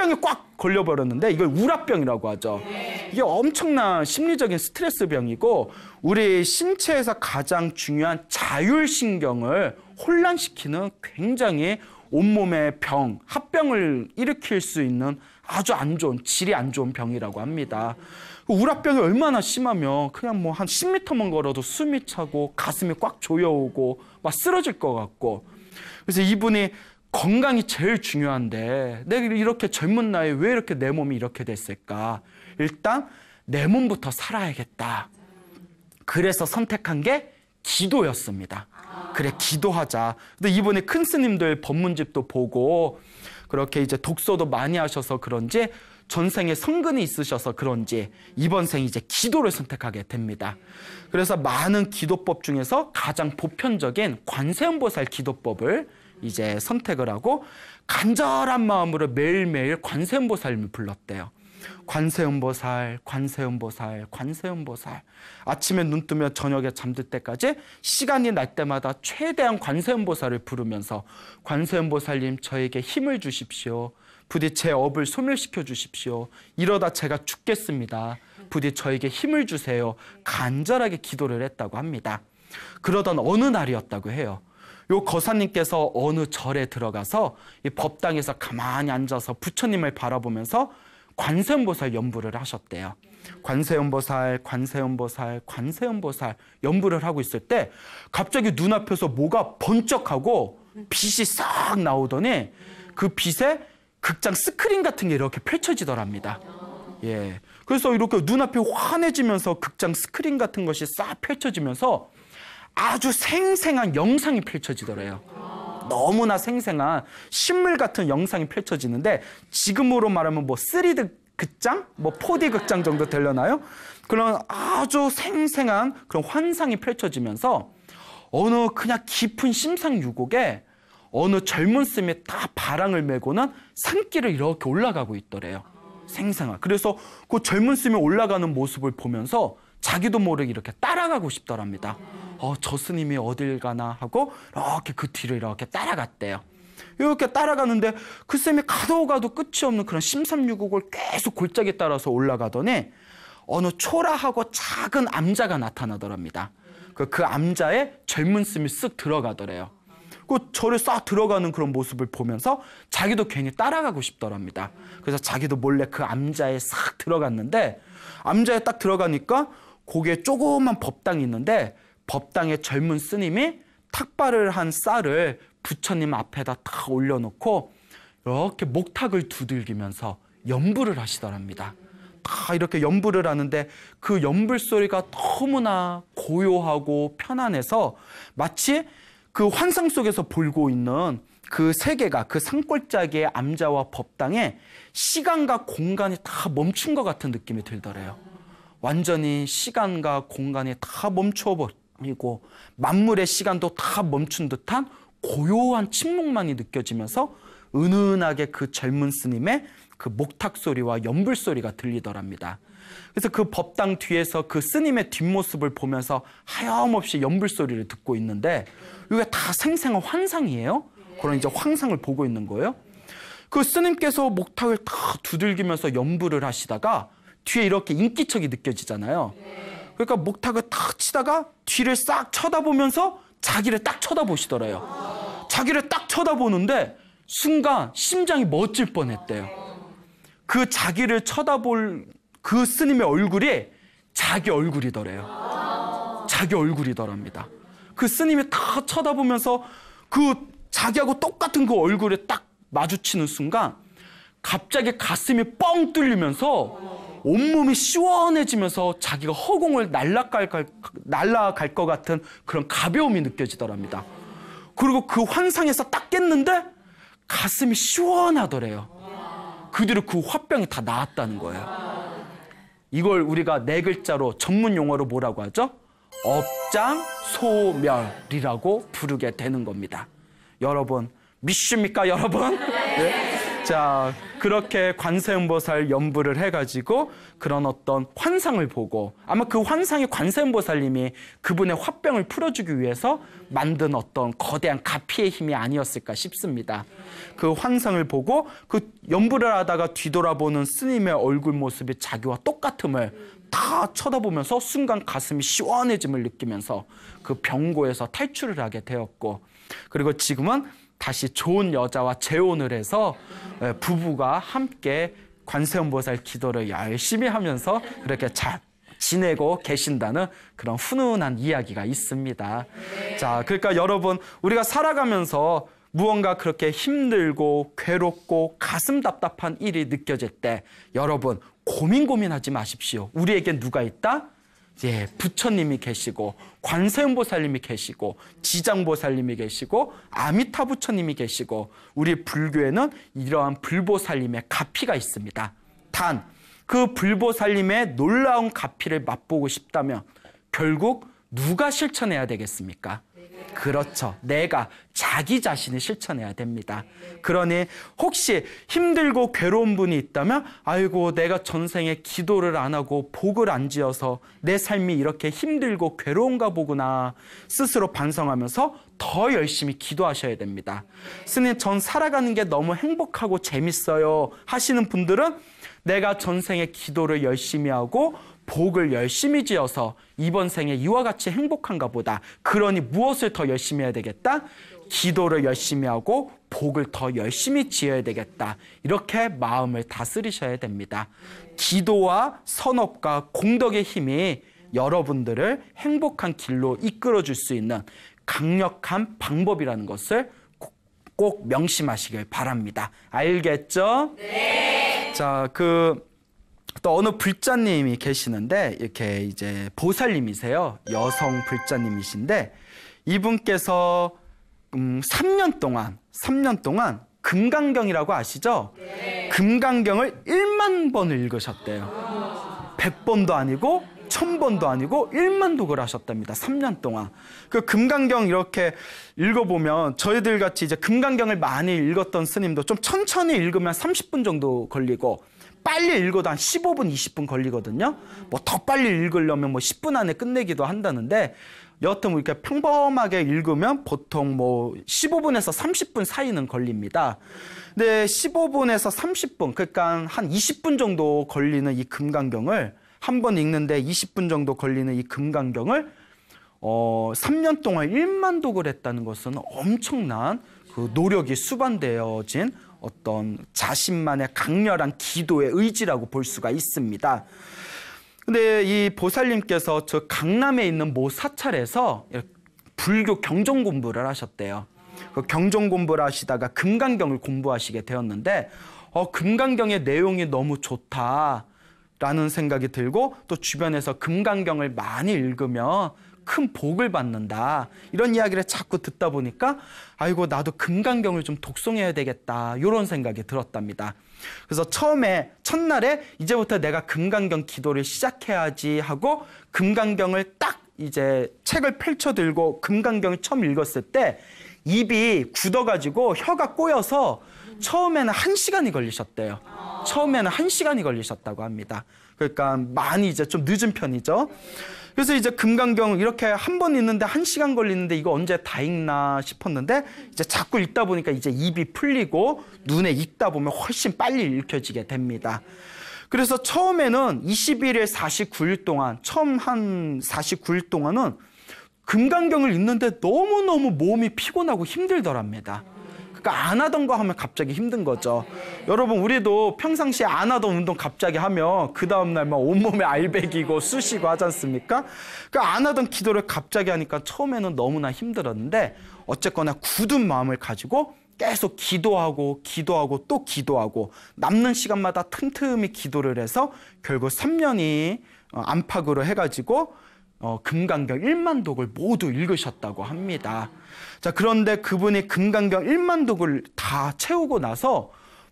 화병에 꽉 걸려버렸는데 이걸 우라병이라고 하죠. 이게 엄청난 심리적인 스트레스 병이고 우리 신체에서 가장 중요한 자율신경을 혼란시키는 굉장히 온몸의 병, 합병을 일으킬 수 있는 아주 안 좋은, 질이 안 좋은 병이라고 합니다. 우라병이 얼마나 심하면 그냥 뭐 한 10m만 걸어도 숨이 차고 가슴이 꽉 조여오고 막 쓰러질 것 같고. 그래서 이분이 건강이 제일 중요한데 내가 이렇게 젊은 나이에 왜 이렇게 내 몸이 이렇게 됐을까? 일단 내 몸부터 살아야겠다. 그래서 선택한 게 기도였습니다. 그래, 기도하자. 근데 이번에 큰 스님들 법문집도 보고 그렇게 이제 독서도 많이 하셔서 그런지 전생에 성근이 있으셔서 그런지 이번 생 이제 기도를 선택하게 됩니다. 그래서 많은 기도법 중에서 가장 보편적인 관세음보살 기도법을 이제 선택을 하고 간절한 마음으로 매일매일 관세음보살님을 불렀대요. 관세음보살, 관세음보살, 관세음보살. 아침에 눈 뜨면 저녁에 잠들 때까지 시간이 날 때마다 최대한 관세음보살을 부르면서 관세음보살님 저에게 힘을 주십시오. 부디 제 업을 소멸시켜 주십시오. 이러다 제가 죽겠습니다. 부디 저에게 힘을 주세요. 간절하게 기도를 했다고 합니다. 그러던 어느 날이었다고 해요. 요 거사님께서 어느 절에 들어가서 이 법당에서 가만히 앉아서 부처님을 바라보면서 관세음보살 연부를 하셨대요. 관세음보살, 관세음보살, 관세음보살 연부를 하고 있을 때 갑자기 눈앞에서 뭐가 번쩍하고 빛이 싹 나오더니 그 빛에 극장 스크린 같은 게 이렇게 펼쳐지더랍니다. 예. 그래서 이렇게 눈앞이 환해지면서 극장 스크린 같은 것이 싹 펼쳐지면서 아주 생생한 영상이 펼쳐지더래요. 너무나 생생한 신물 같은 영상이 펼쳐지는데 지금으로 말하면 뭐 3D 극장? 뭐 4D 극장 정도 되려나요? 그런 아주 생생한 그런 환상이 펼쳐지면서 어느 그냥 깊은 심상유곡에 어느 젊은 스님이 다 바랑을 메고는 산길을 이렇게 올라가고 있더래요. 생생한. 그래서 그 젊은 스님이 올라가는 모습을 보면서 자기도 모르게 이렇게 따라가고 싶더랍니다. 저 스님이 어딜 가나 하고 이렇게 그 뒤를 이렇게 따라갔대요. 이렇게 따라가는데 그 스님이 가도 끝이 없는 그런 심삼유곡을 계속 골짜기 따라서 올라가더니 어느 초라하고 작은 암자가 나타나더랍니다. 그 암자에 젊은 스님이 쓱 들어가더래요. 그 절에 싹 들어가는 그런 모습을 보면서 자기도 괜히 따라가고 싶더랍니다. 그래서 자기도 몰래 그 암자에 싹 들어갔는데 암자에 딱 들어가니까 거기에 조그만 법당이 있는데 법당에 젊은 스님이 탁발을 한 쌀을 부처님 앞에다 탁 올려놓고 이렇게 목탁을 두들기면서 연부를 하시더랍니다. 다 이렇게 연부를 하는데 그 연불 소리가 너무나 고요하고 편안해서 마치 그 환상 속에서 보고 있는 그 세계가 그 산골짜기의 암자와 법당에 시간과 공간이 다 멈춘 것 같은 느낌이 들더래요. 완전히 시간과 공간이 다 멈춰버리고 만물의 시간도 다 멈춘 듯한 고요한 침묵만이 느껴지면서 은은하게 그 젊은 스님의 그 목탁 소리와 연불 소리가 들리더랍니다. 그래서 그 법당 뒤에서 그 스님의 뒷모습을 보면서 하염없이 연불 소리를 듣고 있는데 이게 다 생생한 환상이에요. 그런 이제 환상을 보고 있는 거예요. 그 스님께서 목탁을 다 두들기면서 연불을 하시다가 뒤에 이렇게 인기척이 느껴지잖아요. 그러니까 목탁을 탁 치다가 뒤를 싹 쳐다보면서 자기를 딱 쳐다보시더래요. 자기를 딱 쳐다보는데 순간 심장이 멎을 뻔했대요. 그 자기를 쳐다볼 그 스님의 얼굴이 자기 얼굴이더래요. 자기 얼굴이더랍니다. 그 스님이 다 쳐다보면서 그 자기하고 똑같은 그 얼굴에 딱 마주치는 순간 갑자기 가슴이 뻥 뚫리면서 온몸이 시원해지면서 자기가 허공을 날아갈 것 같은 그런 가벼움이 느껴지더랍니다. 그리고 그 환상에서 딱 깼는데 가슴이 시원하더래요. 그 뒤로 그 화병이 다 나았다는 거예요. 이걸 우리가 네 글자로 전문 용어로 뭐라고 하죠? 업장소멸이라고 부르게 되는 겁니다. 여러분 믿습니까 여러분? 네? 자, 그렇게 관세음보살 연부를 해가지고 그런 어떤 환상을 보고, 아마 그 환상이 관세음보살님이 그분의 화병을 풀어주기 위해서 만든 어떤 거대한 가피의 힘이 아니었을까 싶습니다. 그 환상을 보고 그 연부를 하다가 뒤돌아보는 스님의 얼굴 모습이 자기와 똑같음을 다 쳐다보면서 순간 가슴이 시원해짐을 느끼면서 그 병고에서 탈출을 하게 되었고, 그리고 지금은 다시 좋은 여자와 재혼을 해서 부부가 함께 관세음보살 기도를 열심히 하면서 그렇게 잘 지내고 계신다는 그런 훈훈한 이야기가 있습니다. 자, 그러니까 여러분, 우리가 살아가면서 무언가 그렇게 힘들고 괴롭고 가슴 답답한 일이 느껴질 때 여러분 고민하지 마십시오. 우리에게 누가 있다? 예, 부처님이 계시고 관세음보살님이 계시고 지장보살님이 계시고 아미타 부처님이 계시고 우리 불교에는 이러한 불보살님의 가피가 있습니다. 단, 그 불보살님의 놀라운 가피를 맛보고 싶다면 결국 누가 실천해야 되겠습니까? 그렇죠. 내가 자기 자신이 실천해야 됩니다. 그러니 혹시 힘들고 괴로운 분이 있다면 아이고 내가 전생에 기도를 안 하고 복을 안 지어서 내 삶이 이렇게 힘들고 괴로운가 보구나 스스로 반성하면서 더 열심히 기도하셔야 됩니다. 스님, 전 살아가는 게 너무 행복하고 재밌어요 하시는 분들은 내가 전생에 기도를 열심히 하고 복을 열심히 지어서 이번 생에 이와 같이 행복한가 보다. 그러니 무엇을 더 열심히 해야 되겠다? 기도를 열심히 하고 복을 더 열심히 지어야 되겠다. 이렇게 마음을 다스리셔야 됩니다. 기도와 선업과 공덕의 힘이 여러분들을 행복한 길로 이끌어줄 수 있는 강력한 방법이라는 것을 꼭 명심하시길 바랍니다. 알겠죠? 네. 자, 또 어느 불자님이 계시는데 이렇게 이제 보살님이세요. 여성 불자님이신데 이분께서 3년 동안 금강경이라고 아시죠? 네. 금강경을 1만 번을 읽으셨대요. 100번도 아니고 1000번도 아니고 1만 독을 하셨답니다. 3년 동안. 그 금강경 이렇게 읽어보면 저희들 같이 이제 금강경을 많이 읽었던 스님도 좀 천천히 읽으면 30분 정도 걸리고 빨리 읽어도 한 15분, 20분 걸리거든요. 뭐 더 빨리 읽으려면 뭐 10분 안에 끝내기도 한다는데 여하튼 뭐 이렇게 평범하게 읽으면 보통 뭐 15분에서 30분 사이는 걸립니다. 근데 15분에서 30분, 그러니까 한 20분 정도 걸리는 이 금강경을 한 번 읽는데 20분 정도 걸리는 이 금강경을 3년 동안 1만 독을 했다는 것은 엄청난 그 노력이 수반되어진 어떤 자신만의 강렬한 기도의 의지라고 볼 수가 있습니다. 근데 이 보살님께서 저 강남에 있는 모 사찰에서 불교 경전 공부를 하셨대요. 그 경전 공부를 하시다가 금강경을 공부하시게 되었는데 금강경의 내용이 너무 좋다라는 생각이 들고 또 주변에서 금강경을 많이 읽으면 큰 복을 받는다 이런 이야기를 자꾸 듣다 보니까 아이고 나도 금강경을 좀 독송해야 되겠다 이런 생각이 들었답니다. 그래서 첫날에 이제부터 내가 금강경 기도를 시작해야지 하고 금강경을 딱 이제 책을 펼쳐 들고 금강경을 처음 읽었을 때 입이 굳어가지고 혀가 꼬여서 처음에는 1시간이 걸리셨대요. 처음에는 1시간이 걸리셨다고 합니다. 그러니까 많이 이제 좀 늦은 편이죠. 그래서 이제 금강경 이렇게 한 번 읽는데 1시간 걸리는데 이거 언제 다 읽나 싶었는데 이제 자꾸 읽다 보니까 이제 입이 풀리고 눈에 읽다 보면 훨씬 빨리 읽혀지게 됩니다. 그래서 처음에는 21일 49일 동안 처음 한 49일 동안은 금강경을 읽는데 너무너무 몸이 피곤하고 힘들더랍니다. 그러니까 안 하던 거 하면 갑자기 힘든 거죠. 여러분 우리도 평상시에 안 하던 운동 갑자기 하면 그 다음날 막 온몸에 알배기고 쑤시고 하지 않습니까? 그러니까 안 하던 기도를 갑자기 하니까 처음에는 너무나 힘들었는데 어쨌거나 굳은 마음을 가지고 계속 기도하고 또 기도하고 남는 시간마다 틈틈이 기도를 해서 결국 3년이 안팎으로 해가지고 금강경 1만 독을 모두 읽으셨다고 합니다. 자, 그런데 그분이 금강경 1만 독을 다 채우고 나서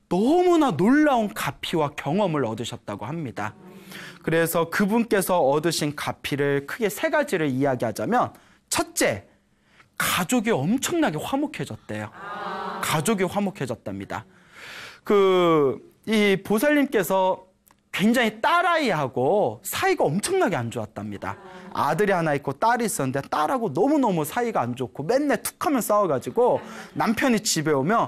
너무나 놀라운 가피와 경험을 얻으셨다고 합니다. 그래서 그분께서 얻으신 가피를 크게 3가지를 이야기하자면 첫째, 가족이 엄청나게 화목해졌대요. 가족이 화목해졌답니다. 이 보살님께서 굉장히 딸아이하고 사이가 엄청나게 안 좋았답니다. 아들이 하나 있고 딸이 있었는데 딸하고 너무너무 사이가 안 좋고 맨날 툭하면 싸워가지고 남편이 집에 오면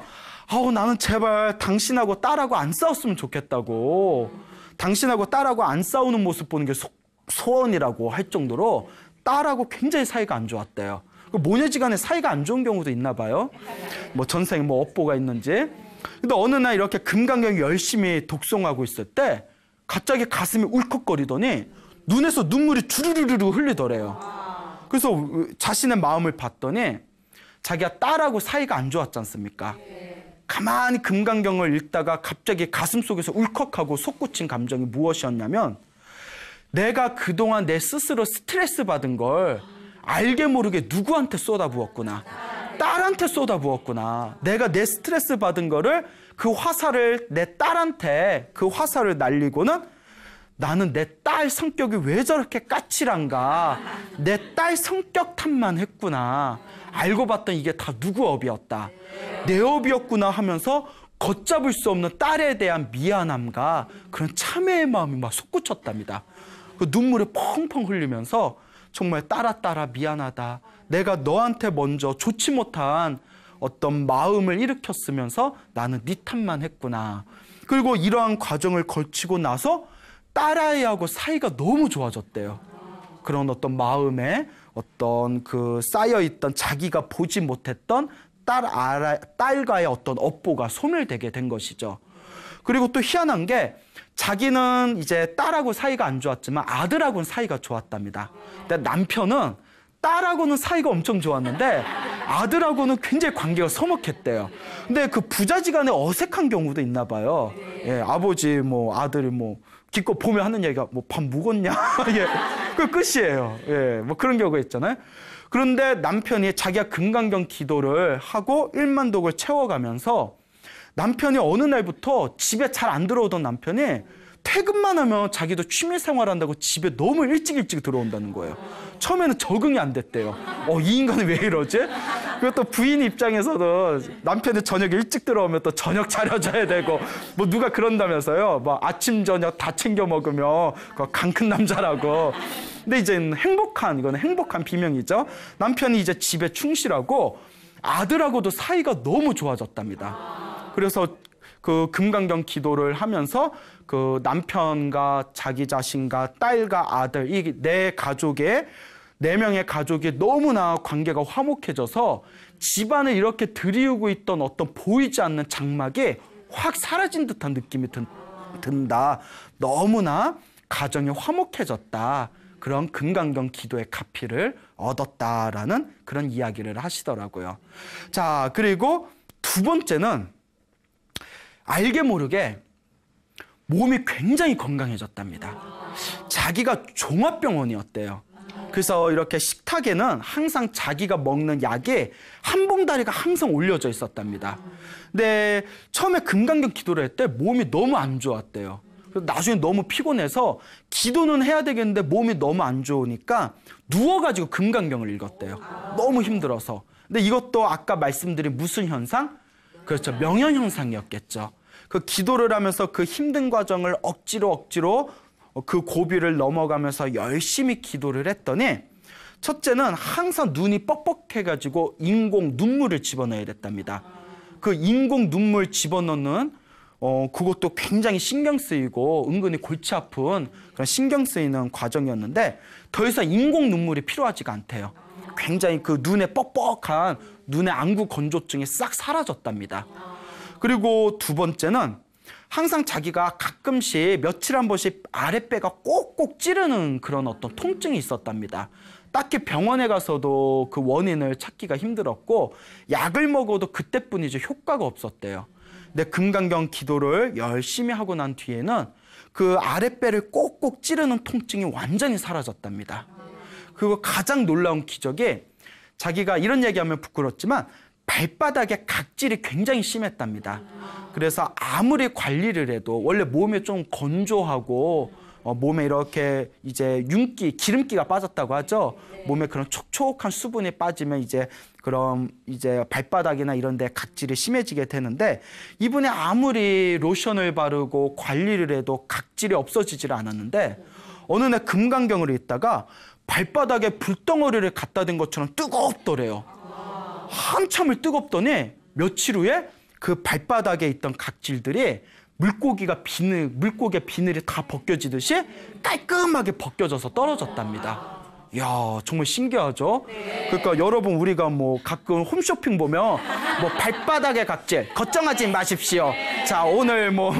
나는 제발 당신하고 딸하고 안 싸웠으면 좋겠다고, 당신하고 딸하고 안 싸우는 모습 보는 게 소원이라고 할 정도로 딸하고 굉장히 사이가 안 좋았대요. 모녀지간에 사이가 안 좋은 경우도 있나 봐요. 뭐 전생에 뭐 업보가 있는지. 근데 어느 날 이렇게 금강경이 열심히 독송하고 있을 때 갑자기 가슴이 울컥거리더니 눈에서 눈물이 주르르르 흘리더래요. 그래서 자신의 마음을 봤더니 자기가 딸하고 사이가 안 좋았지 않습니까? 가만히 금강경을 읽다가 갑자기 가슴속에서 울컥하고 솟구친 감정이 무엇이었냐면, 내가 그동안 내 스스로 스트레스 받은 걸 알게 모르게 누구한테 쏟아부었구나. 딸한테 쏟아부었구나. 내가 내 스트레스 받은 거를 그 화살을 내 딸한테 그 화살을 날리고는 나는 내 딸 성격이 왜 저렇게 까칠한가. 내 딸 성격 탓만 했구나. 알고 봤더니 이게 다 누구 업이었다. 내 업이었구나 하면서 걷잡을 수 없는 딸에 대한 미안함과 그런 참회의 마음이 막 솟구쳤답니다. 그 눈물을 펑펑 흘리면서 정말 딸아 미안하다. 내가 너한테 먼저 좋지 못한 어떤 마음을 일으켰으면서 나는 네 탓만 했구나. 그리고 이러한 과정을 거치고 나서 딸아이하고 사이가 너무 좋아졌대요. 그런 어떤 마음에 어떤 그 쌓여있던 자기가 보지 못했던 딸과의 어떤 업보가 소멸되게 된 것이죠. 그리고 또 희한한 게 자기는 이제 딸하고 사이가 안 좋았지만 아들하고는 사이가 좋았답니다. 근데 남편은 딸하고는 사이가 엄청 좋았는데 아들하고는 굉장히 관계가 서먹했대요. 근데 그 부자지간에 어색한 경우도 있나 봐요. 예, 아버지 아들이 기껏 보면 하는 얘기가 밥 먹었냐? 예, 그 끝이에요. 예, 그런 경우가 있잖아요. 그런데 남편이 자기가 금강경 기도를 하고 일만독을 채워가면서 남편이 어느 날부터 집에 잘 안 들어오던 남편이 퇴근만 하면 자기도 취미 생활한다고 집에 너무 일찍 들어온다는 거예요. 처음에는 적응이 안 됐대요. 이 인간은 왜 이러지? 그리고 또 부인 입장에서도 남편이 저녁 일찍 들어오면 또 저녁 차려줘야 되고 누가 그런다면서요. 아침 저녁 다 챙겨 먹으면 강 큰 남자라고. 근데 이제 이거는 행복한 비명이죠. 남편이 이제 집에 충실하고 아들하고도 사이가 너무 좋아졌답니다. 그래서 그 금강경 기도를 하면서 그 남편과 자기 자신과 딸과 아들, 이 네 명의 가족이 너무나 관계가 화목해져서 집안을 이렇게 들이우고 있던 어떤 보이지 않는 장막이 확 사라진 듯한 느낌이 든다. 너무나 가정이 화목해졌다. 그런 금강경 기도의 가피를 얻었다라는 그런 이야기를 하시더라고요. 자, 그리고 두 번째는 알게 모르게 몸이 굉장히 건강해졌답니다. 자기가 종합병원이었대요. 그래서 이렇게 식탁에는 항상 자기가 먹는 약에 한 봉다리가 항상 올려져 있었답니다. 근데 처음에 금강경 기도를 할 때 몸이 너무 안 좋았대요. 그래서 나중에 너무 피곤해서 기도는 해야 되겠는데 몸이 너무 안 좋으니까 누워가지고 금강경을 읽었대요. 너무 힘들어서. 근데 이것도 아까 말씀드린 무슨 현상? 그렇죠. 명현 현상이었겠죠. 그 기도를 하면서 그 힘든 과정을 억지로 그 고비를 넘어가면서 열심히 기도를 했더니 첫째는 항상 눈이 뻑뻑해가지고 인공 눈물을 집어넣어야 됐답니다. 그 인공 눈물 집어넣는 그것도 굉장히 신경 쓰이고 은근히 골치 아픈 그런 신경 쓰이는 과정이었는데 더 이상 인공 눈물이 필요하지가 않대요. 굉장히 그 눈에 뻑뻑한 눈의 안구 건조증이 싹 사라졌답니다. 그리고 두 번째는 항상 자기가 가끔씩 며칠 한 번씩 아랫배가 꼭꼭 찌르는 그런 어떤 통증이 있었답니다. 딱히 병원에 가서도 그 원인을 찾기가 힘들었고 약을 먹어도 그때뿐이지 효과가 없었대요. 근데 금강경 기도를 열심히 하고 난 뒤에는 그 아랫배를 꼭꼭 찌르는 통증이 완전히 사라졌답니다. 그리고 가장 놀라운 기적이 자기가 이런 얘기하면 부끄럽지만 발바닥에 각질이 굉장히 심했답니다. 그래서 아무리 관리를 해도 원래 몸에 좀 건조하고 몸에 이렇게 이제 기름기가 빠졌다고 하죠. 몸에 그런 촉촉한 수분이 빠지면 이제 그럼 이제 발바닥이나 이런 데 각질이 심해지게 되는데 이분이 아무리 로션을 바르고 관리를 해도 각질이 없어지질 않았는데 어느 날 금강경을 읽다가 발바닥에 불덩어리를 갖다 댄 것처럼 뜨겁더래요. 한참을 뜨겁더니 며칠 후에 그 발바닥에 있던 각질들이 물고기의 비늘이 다 벗겨지듯이 깔끔하게 벗겨져서 떨어졌답니다. 이야, 정말 신기하죠? 그러니까 여러분, 우리가 뭐 가끔 홈쇼핑 보면 뭐 발바닥의 각질 걱정하지 마십시오. 자, 오늘 뭐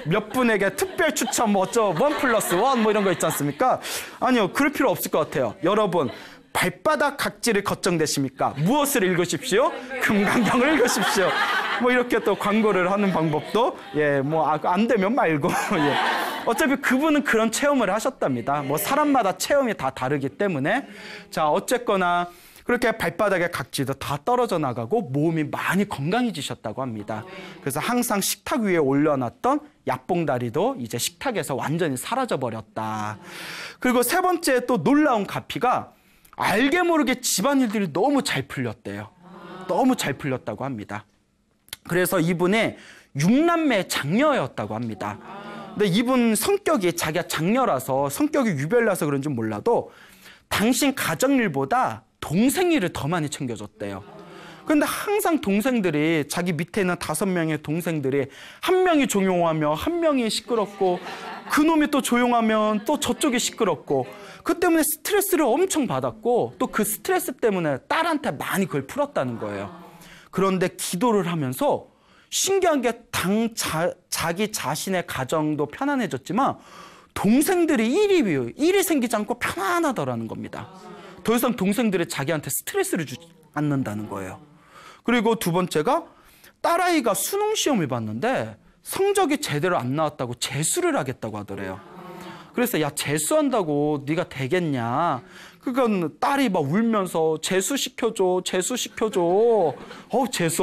몇 분에게 특별 추천 뭐 어쩌 1+1 뭐 이런 거 있지 않습니까? 아니요, 그럴 필요 없을 것 같아요. 여러분, 발바닥 각질을 걱정되십니까? 무엇을 읽으십시오? 금강경을 읽으십시오. 뭐 이렇게 또 광고를 하는 방법도 뭐 안 되면 말고 어차피 그분은 그런 체험을 하셨답니다. 뭐 사람마다 체험이 다 다르기 때문에 자, 어쨌거나 그렇게 발바닥의 각질도 다 떨어져 나가고 몸이 많이 건강해지셨다고 합니다. 그래서 항상 식탁 위에 올려놨던 약봉다리도 이제 식탁에서 완전히 사라져 버렸다. 그리고 세 번째 또 놀라운 가피가 알게 모르게 집안일들이 너무 잘 풀렸대요. 너무 잘 풀렸다고 합니다. 그래서 이분이 6남매 장녀였다고 합니다. 근데 이분 성격이 자기가 장녀라서 성격이 유별나서 그런지 몰라도 당신 가정일보다 동생 일을 더 많이 챙겨줬대요. 근데 항상 동생들이 자기 밑에 있는 5명의 동생들이 한 명이 조용하며 한 명이 시끄럽고 그놈이 또 조용하면 또 저쪽이 시끄럽고 그 때문에 스트레스를 엄청 받았고 또 그 스트레스 때문에 딸한테 많이 그걸 풀었다는 거예요. 그런데 기도를 하면서 신기한 게 자기 자신의 가정도 편안해졌지만 동생들이 일이 생기지 않고 편안하더라는 겁니다. 더 이상 동생들이 자기한테 스트레스를 주지 않는다는 거예요. 그리고 두 번째가 딸아이가 수능 시험을 봤는데 성적이 제대로 안 나왔다고 재수를 하겠다고 하더래요. 그래서 야, 재수한다고 네가 되겠냐. 그러니까 딸이 막 울면서 재수시켜줘. 재수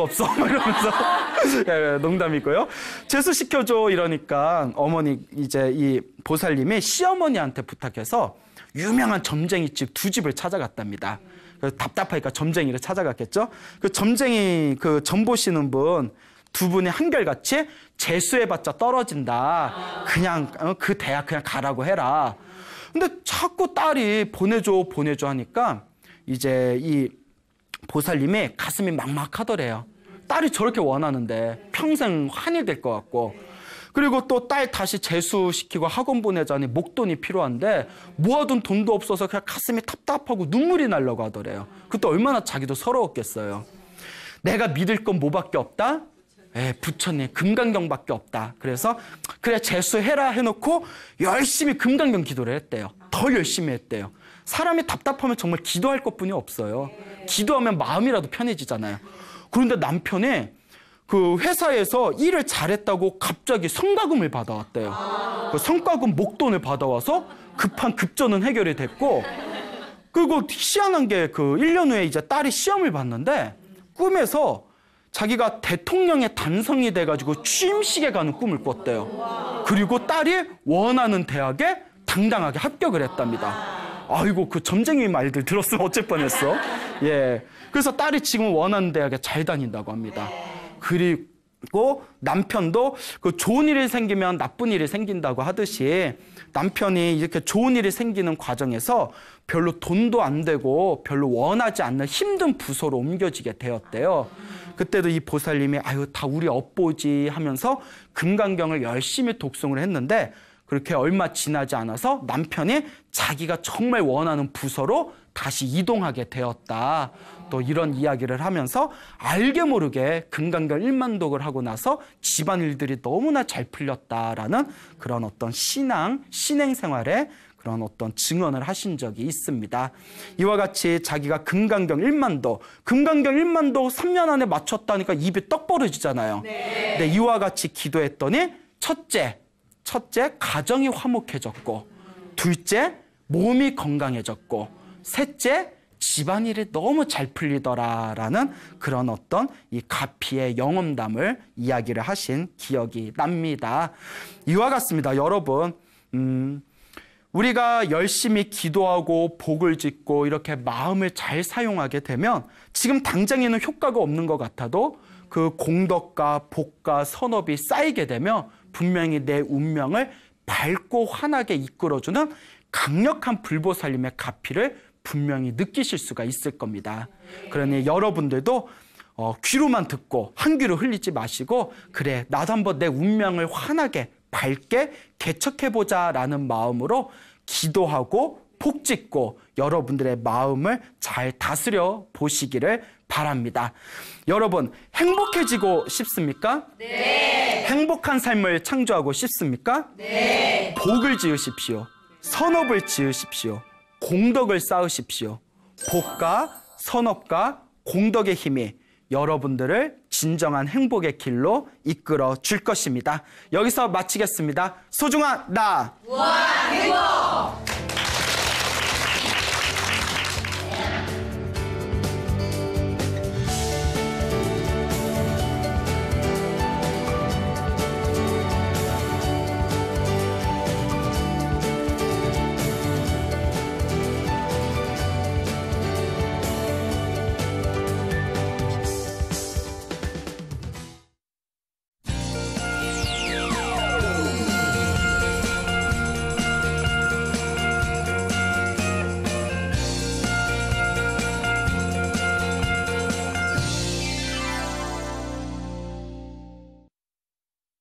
없어. 이러면서 농담이고요. 재수시켜줘 이러니까 어머니 이제 이 보살님이 시어머니한테 부탁해서 유명한 점쟁이집 2집을 찾아갔답니다. 답답하니까 점쟁이를 찾아갔겠죠. 그 점쟁이 그 점 보시는 분 두 분이 한결같이 재수해봤자 떨어진다. 그냥 그 대학 그냥 가라고 해라. 근데 자꾸 딸이 보내줘 하니까 이제 이 보살님이 가슴이 막막하더래요. 딸이 저렇게 원하는데 평생 한이 될 것 같고 그리고 또 딸 다시 재수시키고 학원 보내자니 목돈이 필요한데 모아둔 돈도 없어서 그냥 가슴이 답답하고 눈물이 나려고 하더래요. 그때 얼마나 자기도 서러웠겠어요. 내가 믿을 건 뭐밖에 없다? 부처님 금강경밖에 없다. 그래서 그래 재수해라 해놓고 열심히 금강경 기도를 했대요. 더 열심히 했대요. 사람이 답답하면 정말 기도할 것뿐이 없어요. 기도하면 마음이라도 편해지잖아요. 그런데 남편이 그 회사에서 일을 잘했다고 갑자기 성과금을 받아왔대요. 그 성과금 목돈을 받아와서 급한 급전은 해결이 됐고 그리고 희한한 게 그 1년 후에 이제 딸이 시험을 봤는데 꿈에서 자기가 대통령의 단성이 돼가지고 취임식에 가는 꿈을 꿨대요. 그리고 딸이 원하는 대학에 당당하게 합격을 했답니다. 아이고 그 점쟁이 말들 들었으면 어쩔 뻔했어. 그래서 딸이 지금 원하는 대학에 잘 다닌다고 합니다. 그리고 남편도 그 좋은 일이 생기면 나쁜 일이 생긴다고 하듯이 남편이 이렇게 좋은 일이 생기는 과정에서 별로 돈도 안 되고 별로 원하지 않는 힘든 부서로 옮겨지게 되었대요. 그때도 이 보살님이 아유 다 우리 업보지 하면서 금강경을 열심히 독송을 했는데 그렇게 얼마 지나지 않아서 남편이 자기가 정말 원하는 부서로 다시 이동하게 되었다. 또 이런 이야기를 하면서 알게 모르게 금강경 1만독을 하고 나서 집안일들이 너무나 잘 풀렸다라는 그런 어떤 신행 생활에 그런 어떤 증언을 하신 적이 있습니다. 이와 같이 자기가 금강경 1만도, 금강경 1만도 3년 안에 맞췄다니까 입이 떡 벌어지잖아요. 근데 이와 같이 기도했더니 첫째, 가정이 화목해졌고 둘째, 몸이 건강해졌고 셋째, 집안일이 너무 잘 풀리더라라는 그런 어떤 이 가피의 영험담을 이야기를 하신 기억이 납니다. 이와 같습니다. 여러분, 우리가 열심히 기도하고 복을 짓고 이렇게 마음을 잘 사용하게 되면 지금 당장에는 효과가 없는 것 같아도 그 공덕과 복과 선업이 쌓이게 되면 분명히 내 운명을 밝고 환하게 이끌어주는 강력한 불보살님의 가피를 분명히 느끼실 수가 있을 겁니다. 그러니 여러분들도 귀로만 듣고 한 귀로 흘리지 마시고 그래 나도 한번 내 운명을 환하게 밝게 개척해보자 라는 마음으로 기도하고 복 짓고 여러분들의 마음을 잘 다스려 보시기를 바랍니다. 여러분 행복해지고 싶습니까? 네. 행복한 삶을 창조하고 싶습니까? 네. 복을 지으십시오. 선업을 지으십시오. 공덕을 쌓으십시오. 복과 선업과 공덕의 힘이 여러분들을 진정한 행복의 길로 이끌어 줄 것입니다. 여기서 마치겠습니다. 소중한 나 무한 행복!